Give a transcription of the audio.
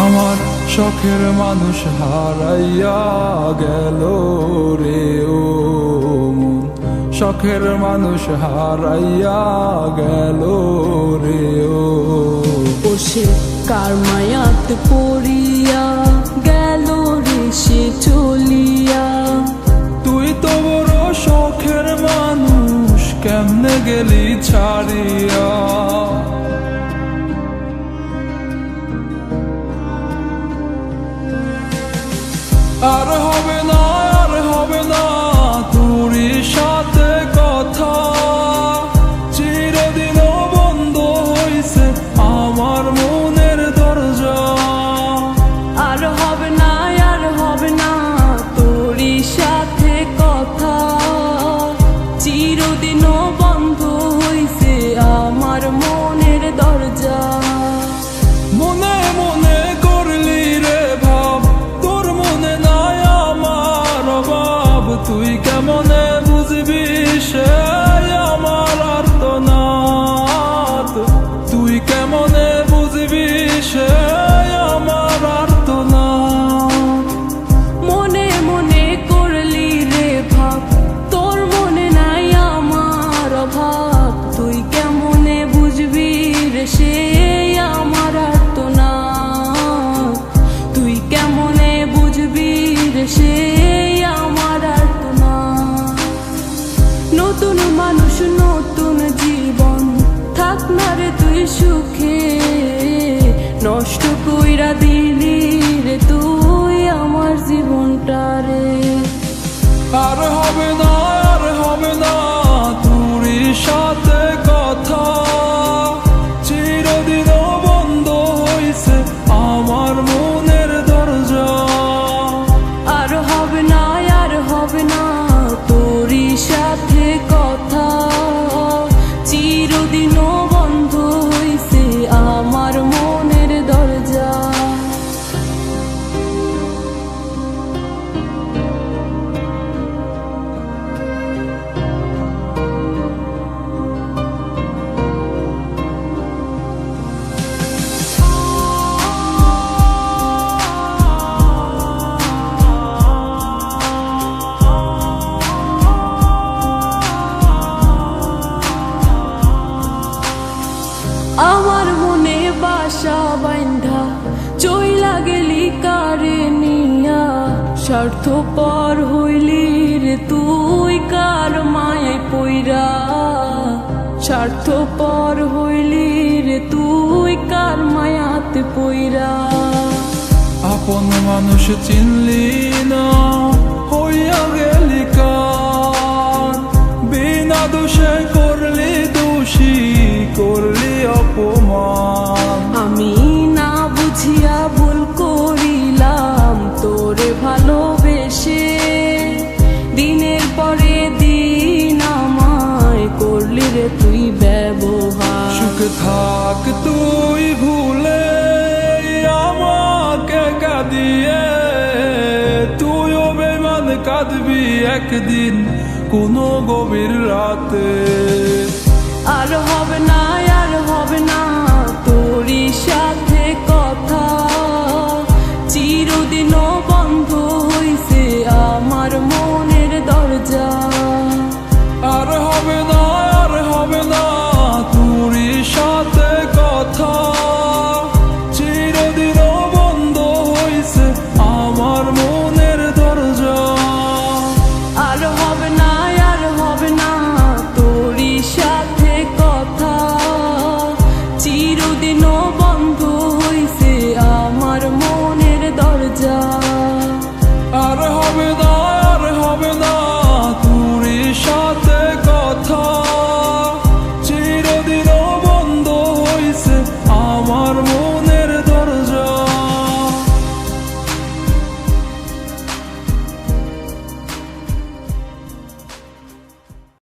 আমার শখের মানুষ হারাইয়া গেল রে ও মন, শখের মানুষ হারাইয়া গেল রে ও। সে কার মায়াত পড়িয়া গেল রে সে চলিয়া। তুই তো বড় শখের মানুষ, কেমনে গেলি ছাড়িয়া। আর হবে না, আর হবে না তোরই সাথে কথা, চিরদিনও বন্ধ হইছে আমার মনের দরজা। আর হবে না, আর হবে না তোরই সাথে কথা, চিরদিনও বন্ধ হইছে আমার মনের দরজা। মনে মনে করলি রে ভাব, তোর মনে নাই আমার অভাব। তুই কেমনে বুঝবি সে আমার আর্তনাদ, তুই কেমনে বুঝবি সে আমার আর্তনাদ। মনে মনে করলি রে ভাব, তোর মনে নাই আমার অভাব। তুই কেমনে বুঝবি রে সে আমার আর্তনাদ, তুই কেমনে বুঝবি রে সে আমার আর্তনাদ। নতুন মানুষ নতুন জীবন, থাক না রে তুই সুখে, নষ্ট কইরা দিলি রে তুই আমার জীবনটা রে। আর হবে না, আর হবে না তোরই সাথে কথা, চিরদিনও বন্ধ হইছে আমার মনের দরজা। আর হবে না, আর হবে না তোরই সাথে কথা, চিরদিনও বন্ধ হইছে আমার মনের দরজা। আমার মনে বাসা বাইন্ধা চইলা গেলি কারে নিয়া, স্বার্থপর হইলি রে তুই কার মায়ায় পইরা। স্বার্থপর হইলি রে তুই কার মায়াতে পইরা। আপন মানুষ চিনলি না, হইয়া গেলি কার। বিনা দোষে করলি দোষী, করলি অপমান। আমি না বুঝিয়া ভুল করিলাম তোরে ভালোবেসে, দিনের পরে দিন আমায় করলি রে তুই ব্যবহার। সুখে থাক তুই ভুলে আমাকে কাঁদিয়ে, তুইও বেমান কাঁদবি একদিন কোনো গভীর রাতে। আর হবে না,